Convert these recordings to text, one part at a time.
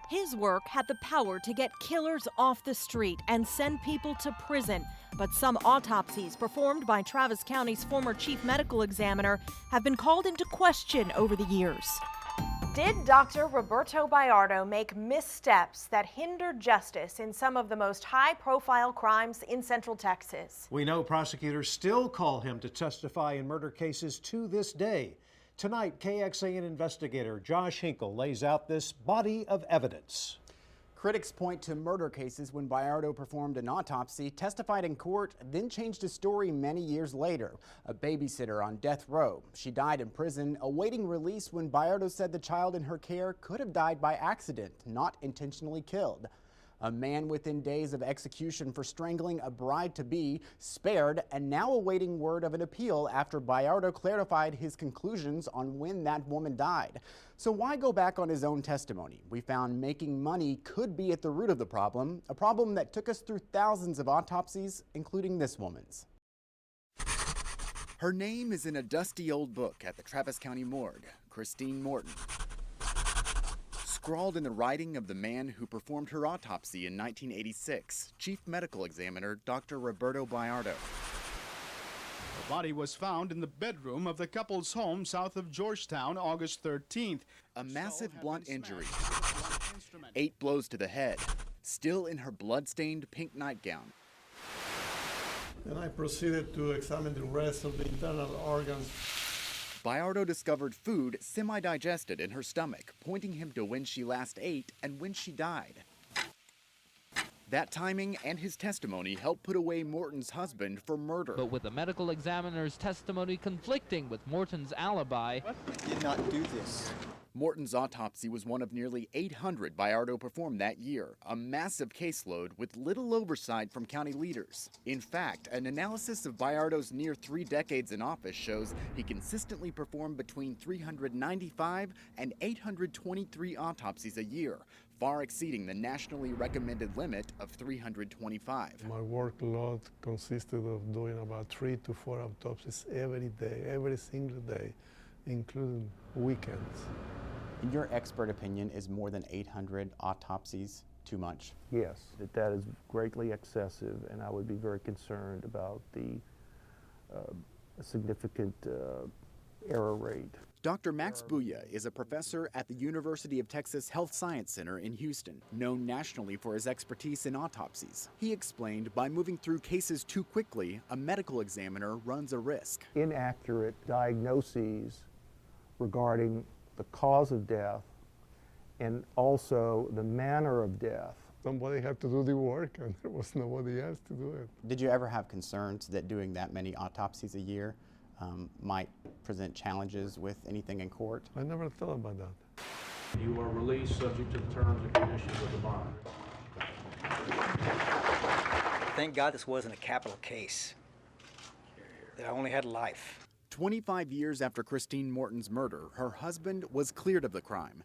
His work had the power to get killers off the street and send people to prison. But some autopsies performed by Travis County's former chief medical examiner have been called into question over the years. Did Dr. Roberto Bayardo make missteps that hindered justice in some of the most high-profile crimes in Central Texas? We know prosecutors still call him to testify in murder cases to this day. Tonight, KXAN investigator Josh Hinkle lays out this body of evidence. Critics point to murder cases when Bayardo performed an autopsy, testified in court, then changed his story many years later. A babysitter on death row. She died in prison, awaiting release when Bayardo said the child in her care could have died by accident, not intentionally killed. A man within days of execution for strangling a bride-to-be spared and now awaiting word of an appeal after Bayardo clarified his conclusions on when that woman died. So why go back on his own testimony? We found making money could be at the root of the problem, a problem that took us through thousands of autopsies, including this woman's. Her name is in a dusty old book at the Travis County morgue, Christine Morton. Scrawled in the writing of the man who performed her autopsy in 1986, Chief Medical Examiner Dr. Roberto Bayardo. The body was found in the bedroom of the couple's home south of Georgetown, August 13th. A massive blunt injury, 8 blows to the head, still in her blood-stained pink nightgown. Then I proceeded to examine the rest of the internal organs. Bayardo discovered food semi-digested in her stomach, pointing him to when she last ate and when she died. That timing and his testimony helped put away Morton's husband for murder. But with the medical examiner's testimony conflicting with Morton's alibi, I did not do this. Morton's autopsy was one of nearly 800 Bayardo performed that year, a massive caseload with little oversight from county leaders. In fact, an analysis of Bayardo's near 3 decades in office shows he consistently performed between 395 and 823 autopsies a year, far exceeding the nationally recommended limit of 325. My workload consisted of doing about 3 to 4 autopsies every day, every single day, including weekends. In your expert opinion, is more than 800 autopsies too much? Yes, that is greatly excessive, and I would be very concerned about the significant error rate. Dr. Max Buya is a professor at the University of Texas Health Science Center in Houston, known nationally for his expertise in autopsies. He explained by moving through cases too quickly, a medical examiner runs a risk. Inaccurate diagnoses regarding the cause of death and also the manner of death. Somebody had to do the work, and there was nobody else to do it. Did you ever have concerns that doing that many autopsies a year might present challenges with anything in court? I never thought about that. You are released subject to the terms and conditions of the bond. Thank God this wasn't a capital case, that I only had life. 25 years after Christine Morton's murder, her husband was cleared of the crime.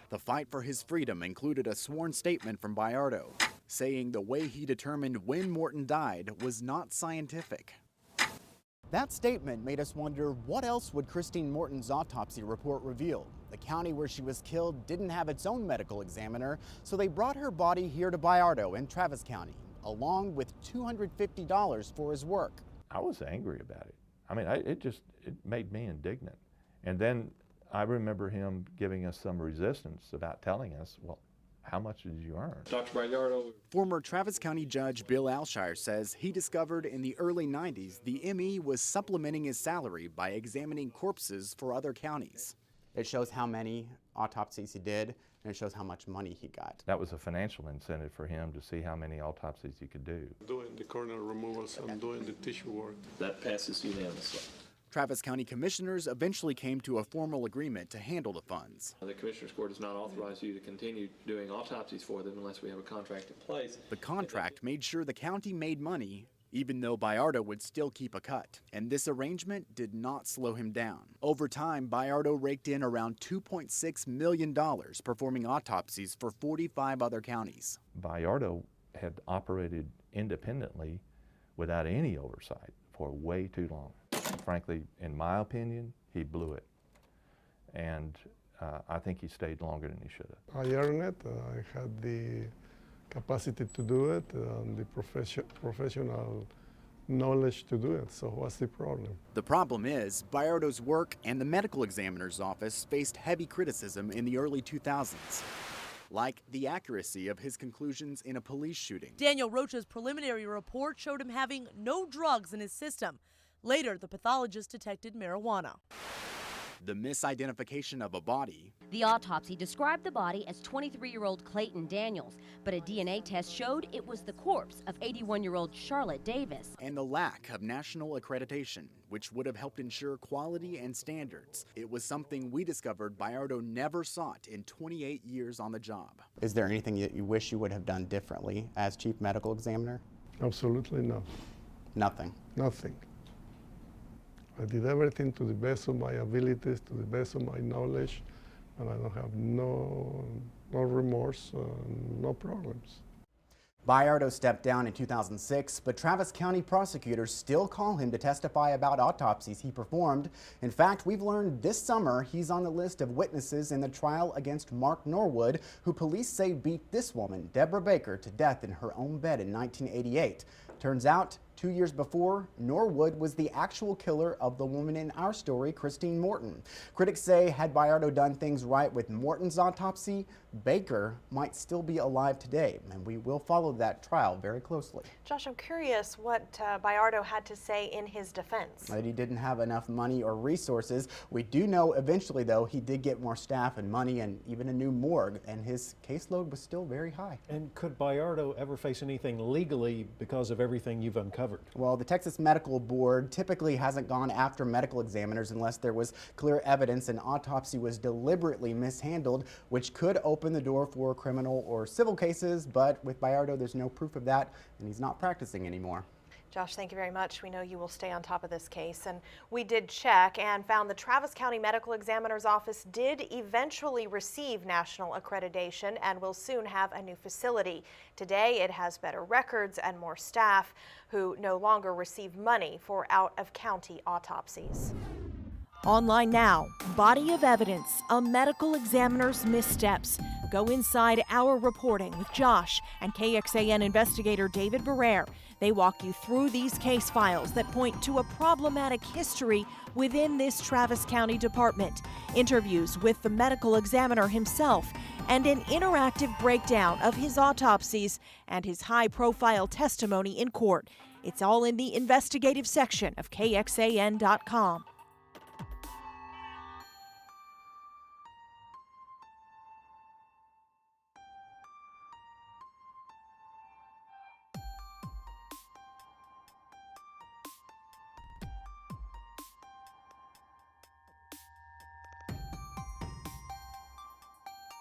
The fight for his freedom included a sworn statement from Bayardo, saying the way he determined when Morton died was not scientific. That statement made us wonder, what else would Christine Morton's autopsy report reveal? The county where she was killed didn't have its own medical examiner, so they brought her body here to Bayardo in Travis County, along with $250 for his work. I was angry about it. I mean, it made me indignant. And then I remember him giving us some resistance about telling us, well, how much did you earn? Dr. Bayardo. Former Travis County Judge Bill Alshire says he discovered in the early 90s the ME was supplementing his salary by examining corpses for other counties. It shows how many autopsies he did, and it shows how much money he got. That was a financial incentive for him to see how many autopsies he could do. Doing the coronal removals and doing the tissue work. That passes unanimously. Travis County commissioners eventually came to a formal agreement to handle the funds. The Commissioner's Court does not authorize you to continue doing autopsies for them unless we have a contract in place. The contract made sure the county made money, even though Bayardo would still keep a cut. And this arrangement did not slow him down. Over time, Bayardo raked in around $2.6 million performing autopsies for 45 other counties. Bayardo had operated independently without any oversight for way too long. Frankly, in my opinion, he blew it. and I think he stayed longer than he should have. I earned it. I had the capacity to do it, and the professional knowledge to do it. So what's the problem? The problem is, Bayardo's work and the medical examiner's office faced heavy criticism in the early 2000s, like the accuracy of his conclusions in a police shooting. Daniel Rocha's preliminary report showed him having no drugs in his system. Later, the pathologist detected marijuana. The misidentification of a body. The autopsy described the body as 23-year-old Clayton Daniels, but a DNA test showed it was the corpse of 81-year-old Charlotte Davis. And the lack of national accreditation, which would have helped ensure quality and standards. It was something we discovered Bayardo never sought in 28 years on the job. Is there anything that you wish you would have done differently as chief medical examiner? Absolutely no. Nothing. Nothing. I did everything to the best of my abilities, to the best of my knowledge, and I don't have no remorse, no problems. Bayardo stepped down in 2006, but Travis County prosecutors still call him to testify about autopsies he performed. In fact, we've learned this summer he's on the list of witnesses in the trial against Mark Norwood, who police say beat this woman, Deborah Baker, to death in her own bed in 1988. Turns out, 2 years before, Norwood was the actual killer of the woman in our story, Christine Morton. Critics say had Bayardo done things right with Morton's autopsy, Baker might still be alive today, and we will follow that trial very closely. Josh, I'm curious what Bayardo had to say in his defense. That he didn't have enough money or resources. We do know eventually, though, he did get more staff and money and even a new morgue, and his caseload was still very high. And could Bayardo ever face anything legally because of everything you've uncovered? Well, the Texas Medical Board typically hasn't gone after medical examiners unless there was clear evidence an autopsy was deliberately mishandled, which could open the door for criminal or civil cases, but with Bayardo, there's no proof of that, and he's not practicing anymore. Josh, thank you very much. We know you will stay on top of this case, and we did check and found the Travis County Medical Examiner's Office did eventually receive national accreditation and will soon have a new facility. Today, it has better records and more staff who no longer receive money for out-of-county autopsies. Online now, Body of Evidence, a medical examiner's missteps. Go inside our reporting with Josh and KXAN investigator David Barrere. They walk you through these case files that point to a problematic history within this Travis County department, interviews with the medical examiner himself, and an interactive breakdown of his autopsies and his high-profile testimony in court. It's all in the investigative section of KXAN.com.